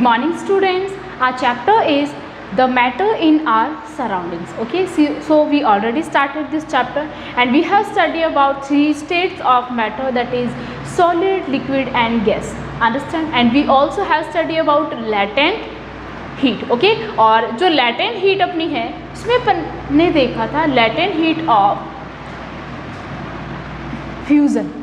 morning students. Our chapter is the matter in our surroundings. Okay, so we already started this chapter and we have studied about 3 states of matter, that is solid, liquid and gas. Understand? And we also have studied about latent heat. Okay, और जो latent heat अपनी है उसमें अपन ने देखा था latent heat of fusion.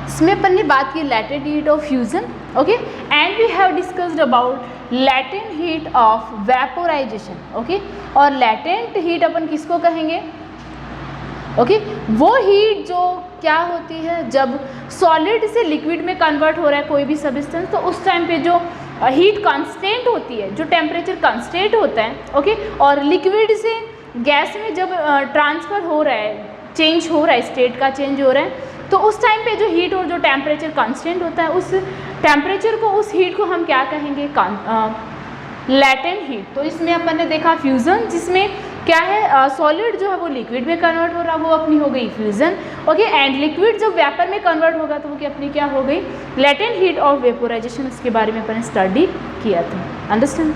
इसमें अपन ने बात की latent heat of fusion. Okay, and we have discussed about latent heat of vaporization. Okay, और latent heat अपन किसको कहेंगे? ओके, वो हीट जो क्या होती है जब सॉलिड से लिक्विड में कन्वर्ट हो रहा है कोई भी सब्सटेंस, तो उस टाइम पे जो हीट कांस्टेंट होती है, जो टेम्परेचर कांस्टेंट होता है. ओके, और लिक्विड से गैस में जब ट्रांसफ़र हो रहा है, चेंज हो रहा है, स्टेट का चेंज हो रहा है, तो उस टाइम पे जो हीट और जो टेम्परेचर कांस्टेंट होता है, उस टेम्परेचर को, उस हीट को हम क्या कहेंगे? Latent heat. तो इसमें अपन ने देखा फ्यूज़न, जिसमें क्या है, सॉलिड जो है वो लिक्विड में कन्वर्ट हो रहा, वो अपनी हो गई फ्यूज़न. ओके, एंड लिक्विड जब वेपर में कन्वर्ट होगा तो वो अपनी क्या हो गई? Latent heat of vaporisation. उसके बारे में अपन ने स्टडी किया था. Understand?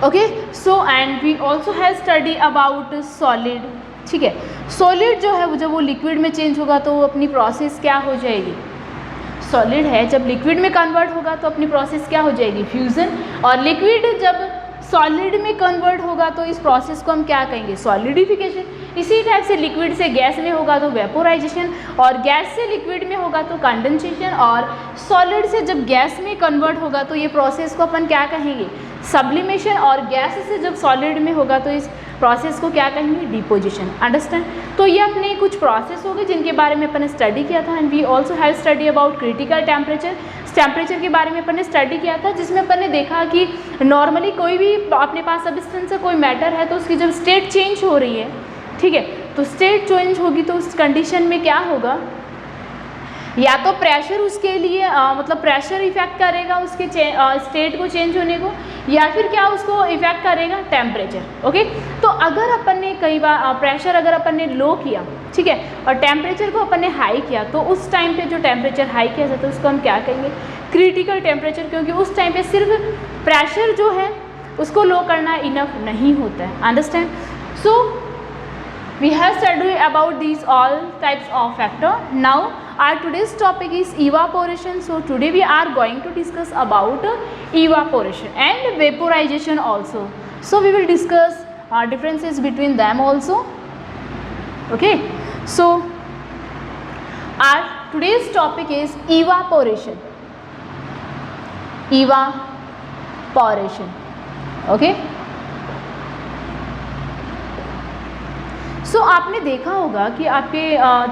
Okay, so and we also have study about solid. ठीक है, सॉलिड जो है वो जब वो लिक्विड में चेंज होगा तो वो अपनी प्रोसेस क्या हो जाएगी? सॉलिड है, जब लिक्विड में कन्वर्ट होगा तो अपनी प्रोसेस क्या हो जाएगी? फ्यूज़न. और लिक्विड जब सॉलिड में कन्वर्ट होगा तो इस प्रोसेस को हम क्या कहेंगे? सॉलिडिफिकेशन. इसी टाइप से लिक्विड से गैस में होगा तो वेपोराइजेशन, और गैस से लिक्विड में होगा तो कंडेंसेशन, और सॉलिड से जब गैस में कन्वर्ट होगा तो ये प्रोसेस को अपन क्या कहेंगे? सब्लिमेशन. और गैस से जब सॉलिड में होगा तो इस प्रोसेस को क्या कहेंगे? डिपोजिशन. अंडरस्टैंड? तो ये अपने कुछ प्रोसेस हो गए जिनके बारे में अपन ने स्टडी किया था. And we also have study about critical temperature. Temperature के बारे में अपन ने स्टडी किया था, जिसमें अपन ने देखा कि नॉर्मली कोई भी अपने पास सब्सटेंस कोई मैटर है तो उसकी जब स्टेट चेंज हो रही है, ठीक है, तो स्टेट चेंज होगी तो उस कंडीशन में क्या होगा? या तो प्रेशर उसके लिए मतलब प्रेशर इफेक्ट करेगा उसके स्टेट को चेंज होने को, या फिर क्या उसको इफेक्ट करेगा? टेम्परेचर. ओके, तो अगर अपन ने कई बार प्रेशर अगर अपन ने लो किया, ठीक है, और टेम्परेचर को अपन ने हाई किया, तो उस टाइम पे जो टेम्परेचर हाई किया जाता है उसको हम क्या कहेंगे? Critical temperature. क्योंकि उस टाइम पे सिर्फ प्रेशर जो है उसको लो करना इनफ नहीं होता है. Understand? So we have studied about these all types of factor. Now our today's topic is evaporation. So today we are going to discuss about evaporation and vaporization also. So we will discuss differences between them also. Okay, so our today's topic is evaporation. Evaporation. Okay, आपने देखा होगा कि आपके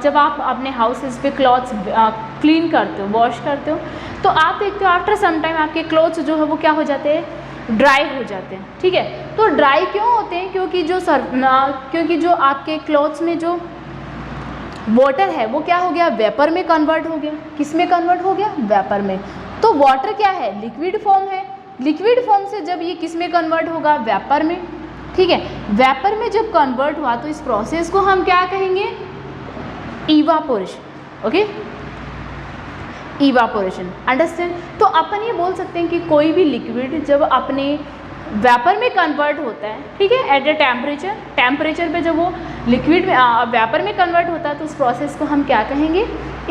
जब आप अपने houses पे clothes clean करते हो, वॉश करते हो, तो आप देखते हो आफ्टर सम टाइम आपके क्लॉथ्स जो है वो क्या हो जाते हैं? ड्राई हो जाते हैं. ठीक है, तो ड्राई क्यों होते हैं? क्योंकि जो आपके क्लॉथ्स में जो वाटर है वो क्या हो गया? वेपर में कन्वर्ट हो गया. किस में कन्वर्ट हो गया? वेपर में. तो वाटर क्या है? लिक्विड फॉर्म है. लिक्विड फॉर्म से जब ये किस में कन्वर्ट होगा? वेपर में. ठीक है, वेपर में जब कन्वर्ट हुआ तो इस प्रोसेस को हम क्या कहेंगे? इवापोरेशन. Okay, evaporation. अंडरस्टैंड? तो अपन ये बोल सकते हैं कि कोई भी लिक्विड जब अपने वेपर में कन्वर्ट होता है, ठीक है, एट द टेम्परेचर पे जब वो लिक्विड में वेपर में कन्वर्ट होता है तो उस प्रोसेस को हम क्या कहेंगे?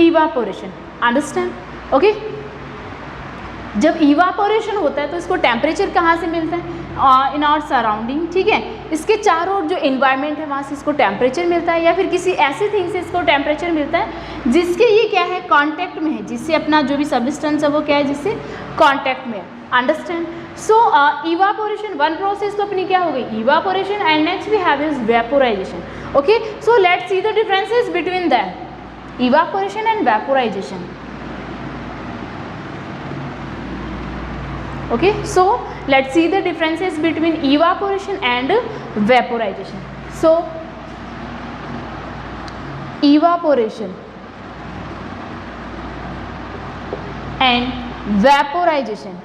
इवापोरेशन. अंडरस्टैंड? ओके, जब इवापोरेशन होता है तो इसको टेम्परेचर कहाँ से मिलता है? In our surrounding. ठीक है, इसके चारों ओर जो इन्वायरमेंट है वहाँ से इसको टेम्परेचर मिलता है, या फिर किसी ऐसी थिंग से इसको टेम्परेचर मिलता है जिसके ये क्या है? कांटेक्ट में है, जिससे अपना जो भी सब्सटेंस है वो क्या है? जिससे कांटेक्ट में है. Understand? So evaporation one process तो अपनी क्या हो गई? Evaporation. And next we have is vaporisation. Okay, so let's see the differences between them, evaporation and vaporisation. Okay, so let's see the differences between evaporation and vaporization. So evaporation and vaporization.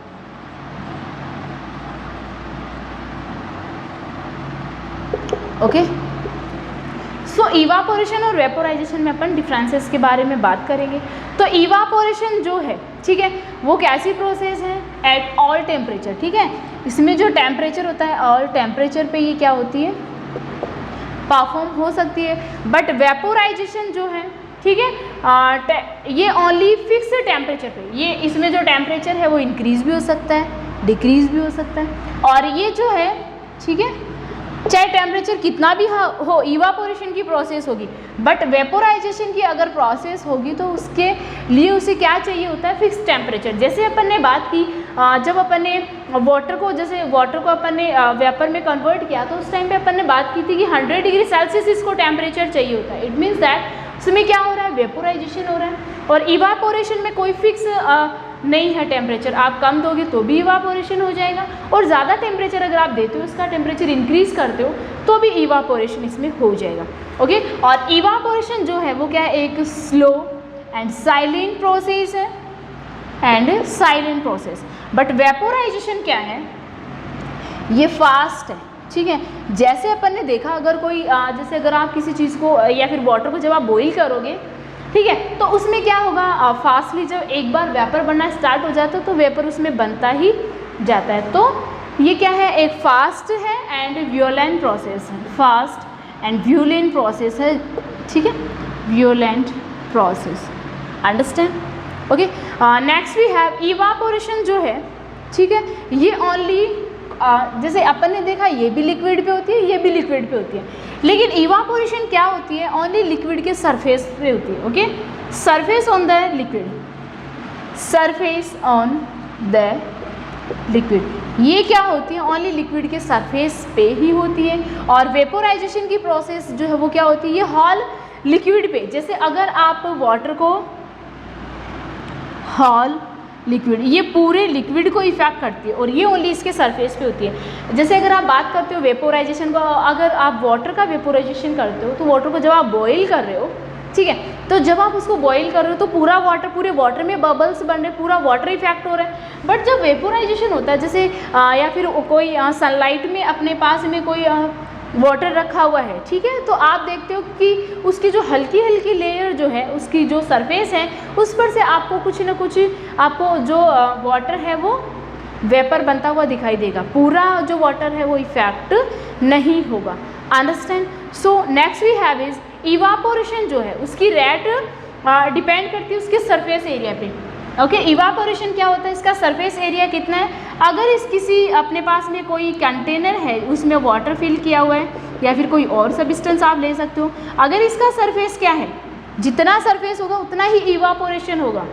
Okay, so evaporation और vaporisation में अपन differences के बारे में बात करेंगे। तो evaporation जो है, ठीक है, वो कैसी प्रोसेस है, एट ऑल टेम्परेचर, ठीक है, इसमें जो टेम्परेचर होता है ऑल टेम्परेचर पे ये क्या होती है, परफॉर्म हो सकती है। बट वेपोराइजेशन जो है, ठीक है, ये ओनली फिक्स टेम्परेचर पे, ये इसमें जो टेम्परेचर है वो इंक्रीज भी हो सकता है, डिक्रीज भी हो सकता है, और ये जो है, ठीक है, चाहे टेम्परेचर कितना भी हो, इवापोरेशन की प्रोसेस होगी, बट वेपोराइजेशन की अगर प्रोसेस होगी तो उसके लिए उसे क्या चाहिए होता है, फिक्स टेम्परेचर। जैसे अपन ने बात की, जब अपन ने वाटर को, जैसे वाटर को अपन ने वेपर में कन्वर्ट किया, तो उस टाइम पे अपन ने बात की थी कि 100 डिग्री सेल्सियस इसको टेम्परेचर चाहिए होता है। इट मीन्स दैट उसमें क्या हो रहा है, वेपोराइजेशन हो रहा है। और इवापोरेशन में कोई फिक्स नहीं है टेम्परेचर, आप कम दोगे तो भी इवापोरेशन हो जाएगा, और ज़्यादा टेम्परेचर अगर आप देते हो, उसका टेम्परेचर इंक्रीज करते हो, तो भी इवापोरेशन इसमें हो जाएगा। ओके, और इवापोरेशन जो है वो क्या है, एक स्लो एंड साइलेंट प्रोसेस है, and silent process. But vaporisation क्या है, ये फास्ट है, ठीक है। जैसे अपन ने देखा, अगर कोई जैसे अगर आप किसी चीज़ को या फिर वाटर को जब आप बॉईल करोगे, ठीक है, तो उसमें क्या होगा, फास्टली जब एक बार वेपर बनना स्टार्ट हो जाता है तो वेपर उसमें बनता ही जाता है। तो ये क्या है, एक फास्ट है एंड व्योलेंट प्रोसेस है, फास्ट एंड व्योलेंट प्रोसेस है, ठीक है, violent process, understand. Okay, next we have evaporation जो है, ठीक है, ये ओनली जैसे अपन ने देखा, ये भी लिक्विड पे होती है, ये भी लिक्विड पे होती है, लेकिन इवापोरेशन क्या होती है, ओनली लिक्विड के सरफेस पे होती है। Okay, surface on the liquid, surface on the liquid, ये क्या होती है, ओनली लिक्विड के सरफेस पे ही होती है। और वेपोराइजेशन की प्रोसेस जो है वो क्या होती है, ये हॉल लिक्विड पे, जैसे अगर आप वाटर को हॉल लिक्विड, ये पूरे लिक्विड को इफेक्ट करती है, और ये ओनली इसके सरफेस पे होती है। जैसे अगर आप बात करते हो वेपोराइजेशन को, अगर आप वाटर का वेपोराइजेशन करते हो, तो वाटर को जब आप बॉईल कर रहे हो, ठीक है, तो जब आप उसको बॉईल कर रहे हो तो पूरा वाटर, पूरे वाटर में बबल्स बन रहे, पूरा वाटर इफेक्ट हो रहा है। बट जब वेपोराइजेशन होता है, जैसे या फिर कोई सनलाइट में अपने पास में कोई वाटर रखा हुआ है, ठीक है, तो आप देखते हो कि उसकी जो हल्की हल्की लेयर जो है, उसकी जो सरफेस है, उस पर से आपको कुछ ना कुछ, आपको जो वाटर है वो वेपर बनता हुआ दिखाई देगा, पूरा जो वाटर है वो इफेक्ट नहीं होगा, understand. So next we have is evaporation जो है, उसकी रेट डिपेंड करती है उसके सरफेस एरिया पे। ओके, इवापोरेशन क्या होता है, इसका सरफेस एरिया कितना है। अगर इस किसी अपने पास में कोई कंटेनर है, उसमें वाटर फिल किया हुआ है, या फिर कोई और सब्सटेंस आप ले सकते हो, अगर इसका सरफेस क्या है, जितना सरफेस होगा उतना ही इवापोरेशन होगा।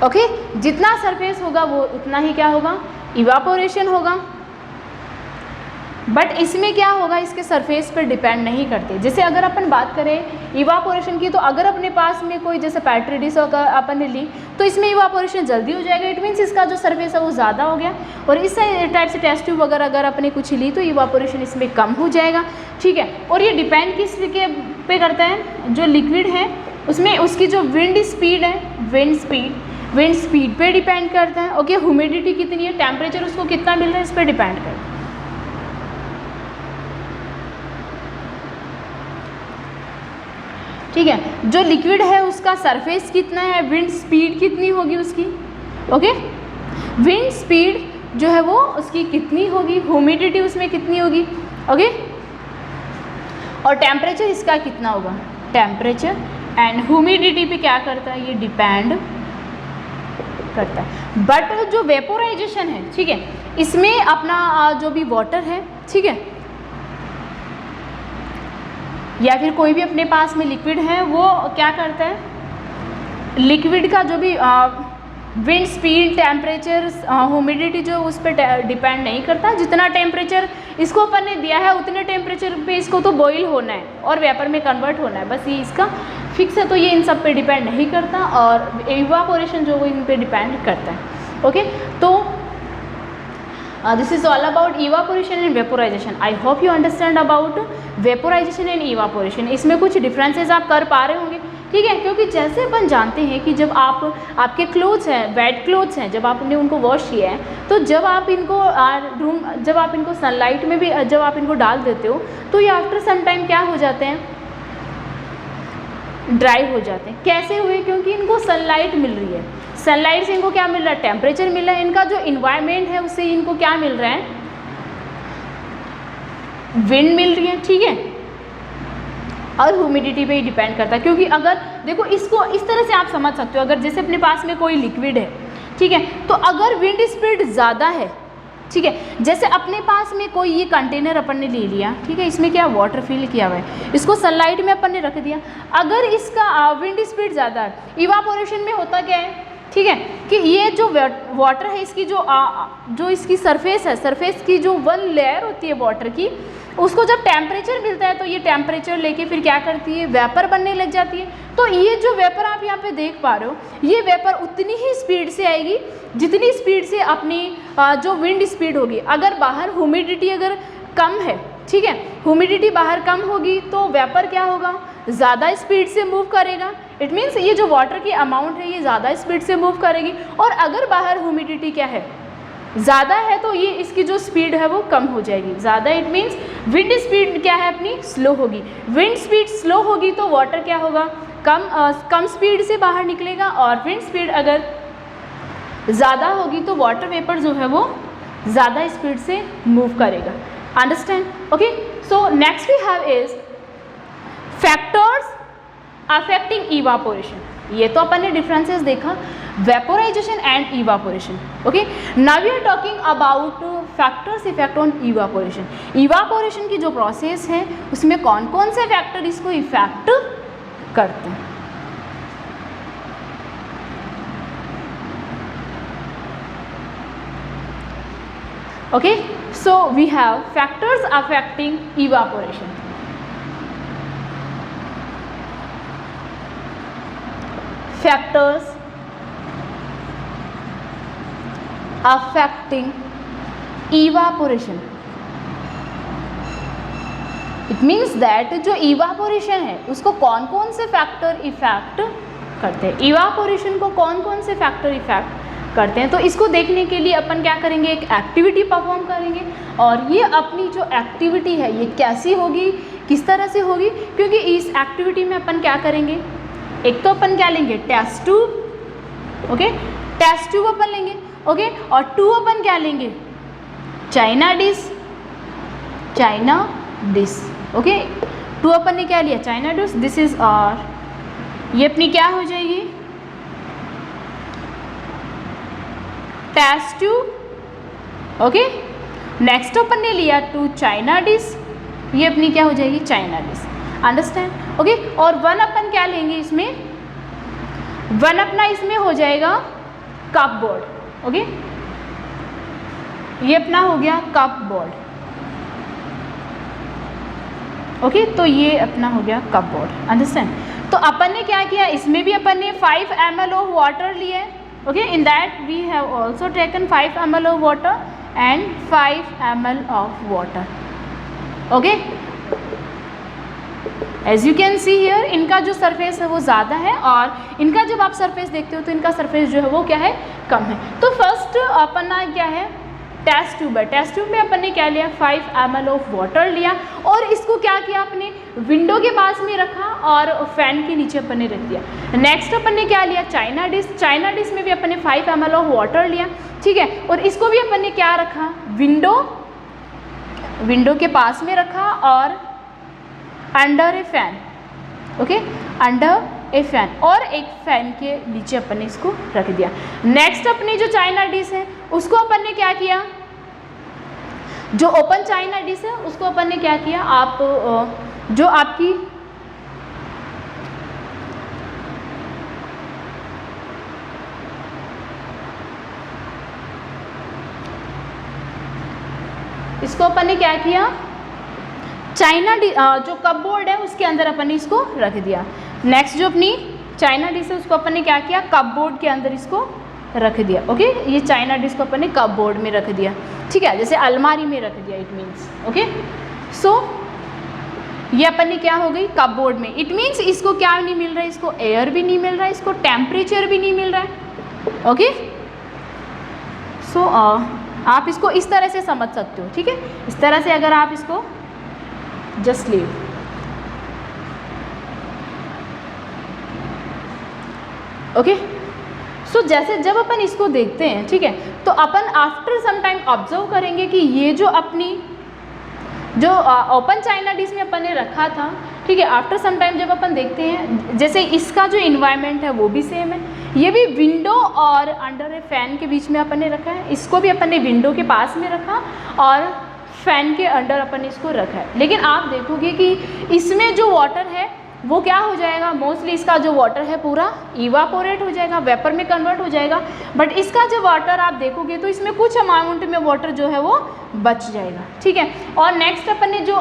ओके, जितना सरफेस होगा वो उतना ही क्या होगा, इवापोरेशन होगा। बट इसमें क्या होगा, इसके सरफेस पर डिपेंड नहीं करते। जैसे अगर अपन बात करें इवापोरेशन की, तो अगर अपने पास में कोई जैसे पेट्री डिश अगर अपन ने ली, तो इसमें इवापोरेशन जल्दी हो जाएगा, इट मीन्स इसका जो सरफेस है वो ज़्यादा हो गया। और इस टाइप से टेस्ट ट्यूब वगैरह अगर अपने कुछ ली तो इवापोरेशन इसमें कम हो जाएगा, ठीक है। और ये डिपेंड किस के पे करता है, जो लिक्विड है उसमें उसकी जो विंड स्पीड है, विंड स्पीड पे डिपेंड करता है। ओके, ह्यूमिडिटी कितनी है, टेम्परेचर उसको कितना मिल रहा है, इस पर डिपेंड करता है, ठीक है। जो लिक्विड है उसका सरफेस कितना है, विंड स्पीड कितनी होगी उसकी। ओके, विंड स्पीड जो है वो उसकी कितनी होगी, ह्यूमिडिटी उसमें कितनी होगी। ओके, और टेम्परेचर इसका कितना होगा, टेम्परेचर एंड ह्यूमिडिटी पे क्या करता है, ये डिपेंड करता है। बट जो वेपोराइजेशन है, ठीक है, इसमें अपना जो भी वाटर है, ठीक है, या फिर कोई भी अपने पास में लिक्विड है, वो क्या करता है, लिक्विड का जो भी विंड स्पीड, टेम्परेचर, ह्यूमिडिटी जो उस पर डिपेंड नहीं करता। जितना टेम्परेचर इसको अपन ने दिया है उतने टेम्परेचर पे इसको तो बॉईल होना है और वेपर में कन्वर्ट होना है, बस ये इसका फिक्स है। तो ये इन सब पे डिपेंड नहीं करता, और इवापोरेशन जो वो इन पे डिपेंड करता है। ओके, तो this is all about evaporation and vaporization. I hope you understand about vaporization and evaporation. इसमें कुछ differences आप कर पा रहे होंगे, ठीक है, क्योंकि जैसे अपन जानते हैं कि जब आपके क्लोथ्स हैं, वेट क्लोथ्स हैं, जब आपने उनको वॉश किया है, तो जब आप इनको सनलाइट में भी जब आप इनको डाल देते हो, तो ये आफ्टर सम टाइम क्या हो जाते हैं, ड्राई हो जाते हैं। कैसे हुए? क्योंकि इनको सनलाइट मिल रही है, सनलाइट से इनको क्या मिल रहा है? टेम्परेचर मिल रहा है, इनका जो इन्वायरमेंट है उससे इनको क्या मिल रहा है? विंड मिल रही है, ठीक है, और ह्यूमिडिटी पे ही डिपेंड करता है। क्योंकि अगर देखो इसको इस तरह से आप समझ सकते हो, अगर जैसे अपने पास में कोई लिक्विड है, ठीक है, तो अगर विंड स्पीड ज़्यादा है, ठीक है, जैसे अपने पास में कोई ये कंटेनर अपन ने ले लिया, ठीक है, इसमें क्या वाटर फिल किया हुआ है, इसको सनलाइट में अपन ने रख दिया, अगर इसका विंड स्पीड ज़्यादा है, इवापोरेशन में होता क्या है, ठीक है, कि ये जो वाटर है इसकी जो इसकी सरफेस है, सरफेस की जो वन लेयर होती है वाटर की, उसको जब टेम्परेचर मिलता है तो ये टेम्परेचर लेके फिर क्या करती है? वेपर बनने लग जाती है। तो ये जो वेपर आप यहाँ पे देख पा रहे हो, ये वेपर उतनी ही स्पीड से आएगी जितनी स्पीड से अपनी जो विंड स्पीड होगी। अगर बाहर ह्यूमिडिटी अगर कम है, ठीक है, ह्यूमिडिटी बाहर कम होगी तो वेपर क्या होगा? ज़्यादा स्पीड से मूव करेगा। इट मीन्स ये जो वाटर की अमाउंट है ये ज़्यादा स्पीड से मूव करेगी। और अगर बाहर ह्यूमिडिटी क्या है? ज़्यादा है, तो ये इसकी जो स्पीड है वो कम हो जाएगी। ज़्यादा इट मीन्स विंड स्पीड क्या है अपनी? स्लो होगी। विंड स्पीड स्लो होगी तो वाटर क्या होगा? कम स्पीड से बाहर निकलेगा। और विंड स्पीड अगर ज़्यादा होगी तो वाटर वेपर जो है वो ज़्यादा स्पीड से मूव करेगा। Understand? Okay, so next we have is factors affecting evaporation. ये तो अपन ने डिफरेंसेस देखा, vaporisation and evaporation. Okay, now we are talking about factors effect on evaporation. Evaporation की जो प्रोसेस है उसमें कौन कौन से फैक्टर इसको इफेक्ट करते हैं? Okay, so we have factors affecting evaporation. Factors affecting evaporation. It means that जो evaporation है उसको कौन कौन से फैक्टर इफेक्ट करते हैं? evaporation को कौन कौन से फैक्टर इफेक्ट करते हैं? तो इसको देखने के लिए अपन क्या करेंगे? एक एक्टिविटी परफॉर्म करेंगे। और ये अपनी जो एक्टिविटी है ये कैसी होगी, किस तरह से होगी? क्योंकि इस एक्टिविटी में अपन क्या करेंगे? एक तो अपन क्या लेंगे? Test tube. Okay, test tube अपन लेंगे। ओके, और टू अपन क्या लेंगे? China dish. China dish. Okay, two अपन ने क्या लिया? China dish. दिस इज और ये अपनी क्या हो जाएगी? Test tube. ओके, नेक्स्ट अपन ने लिया टू चाइना डिश, ये अपनी क्या हो जाएगी? China dish. अंडरस्टैंड? ओके, और वन अपन क्या लेंगे इसमें? वन अपना इसमें हो जाएगा कप बोर्ड। ओके, ये अपना हो गया कप बोर्ड। ओके, तो ये अपना हो गया कप बोर्ड। अंडरस्टैंड? तो अपन ने क्या किया? इसमें भी अपन ने 5 ml ऑफ वाटर लिए। Okay, in that we have also taken 5 ml of water and 5 ml of water. Okay, as you can see here इनका जो सरफेस है वो ज़्यादा है और इनका जब आप सरफेस देखते हो तो इनका सरफेस जो है वो क्या है? कम है। तो फर्स्ट अपन ना क्या है? टेस्ट ट्यूब है। टेस्ट ट्यूब में अपन ने क्या लिया? 5 ml ऑफ वाटर लिया और इसको क्या किया? अपने विंडो के पास में रखा और फैन के नीचे अपन ने रख दिया। नेक्स्ट अपन ने क्या लिया? China dish. चाइना डिश में भी अपन ने 5 ml ऑफ वाटर लिया, ठीक है, और इसको भी अपन ने क्या रखा? विंडो के पास में रखा और अंडर ए फैन। ओके, अंडर ए फैन, और एक फैन के नीचे अपन ने इसको रख दिया। नेक्स्ट अपनी जो चाइना डिश है उसको अपन ने क्या किया? जो ओपन चाइना डिश है उसको अपन ने क्या किया? आप जो आपकी इसको अपन ने क्या किया? चाइना जो कप बोर्ड है उसके अंदर अपन ने इसको रख दिया। नेक्स्ट जो अपनी चाइना डिश है उसको अपन ने क्या किया? कप बोर्ड के अंदर इसको रख दिया। ओके, ये चाइना डिश को अपन ने कप बोर्ड में रख दिया, ठीक है, जैसे अलमारी में रख दिया। इट मीन्स ओके, सो ये अपन ने क्या हो गई? कप बोर्ड में। इट मीन्स इसको क्या नहीं मिल रहा है? इसको एयर भी नहीं मिल रहा है, इसको टेम्परेचर भी नहीं मिल रहा है। ओके, सो आप इसको इस तरह से समझ सकते हो, ठीक है, इस तरह से अगर आप इसको जस्ट लीव। ओके। सो जैसे जब अपन इसको देखते हैं, ठीक है, तो अपन आफ्टर सम टाइम ऑब्जर्व करेंगे कि ये जो अपनी जो ओपन चाइना डिश में अपन ने रखा था, ठीक है, आफ्टर सम टाइम जब अपन देखते हैं जैसे इसका जो इन्वायरमेंट है वो भी सेम है, ये भी विंडो और अंडर ए फैन के बीच में अपन ने रखा है, इसको भी अपन ने विंडो के पास में रखा और फैन के अंडर अपन ने इसको रखा है। लेकिन आप देखोगे कि इसमें जो वाटर है वो क्या हो जाएगा, मोस्टली इसका जो वाटर है पूरा इवापोरेट हो जाएगा, वेपर में कन्वर्ट हो जाएगा। बट इसका जो वाटर आप देखोगे तो इसमें कुछ अमाउंट में वाटर जो है वो बच जाएगा, ठीक है। और नेक्स्ट अपन ने जो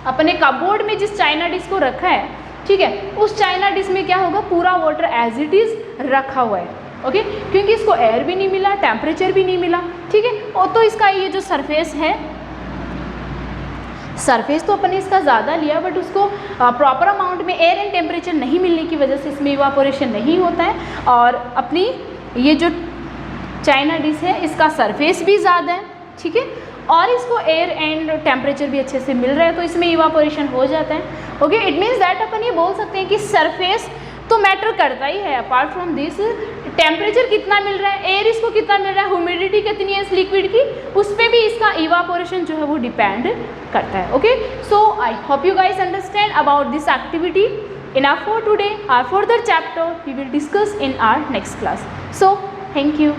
अपने कपबोर्ड में जिस चाइना डिश को रखा है, ठीक है, उस चाइना डिश में क्या होगा, पूरा वाटर एज इट इज़ रखा हुआ है, ओके, क्योंकि इसको एयर भी नहीं मिला, टेम्परेचर भी नहीं मिला, ठीक है। और तो इसका ये जो सरफेस है, सरफेस तो अपन ने इसका ज़्यादा लिया बट उसको प्रॉपर अमाउंट में एयर एंड टेम्परेचर नहीं मिलने की वजह से इसमें इवापोरेशन नहीं होता है। और अपनी ये जो चाइना डिश है इसका सरफेस भी ज़्यादा है, ठीक है, और इसको एयर एंड टेम्परेचर भी अच्छे से मिल रहा है तो इसमें इवापोरेशन हो जाता है, ओके। इट मीन्स दैट अपन ये बोल सकते हैं कि सरफेस तो मैटर करता ही है। अपार्ट फ्रॉम दिस टेम्परेचर कितना मिल रहा है, एयर इसको कितना मिल रहा है, ह्यूमिडिटी कितनी है इस लिक्विड की, उस पर भी इसका इवापोरेशन जो है वो डिपेंड करता है, okay. So I hope you guys understand about this activity. Enough for today. Our further chapter we will discuss in our next class. So thank you.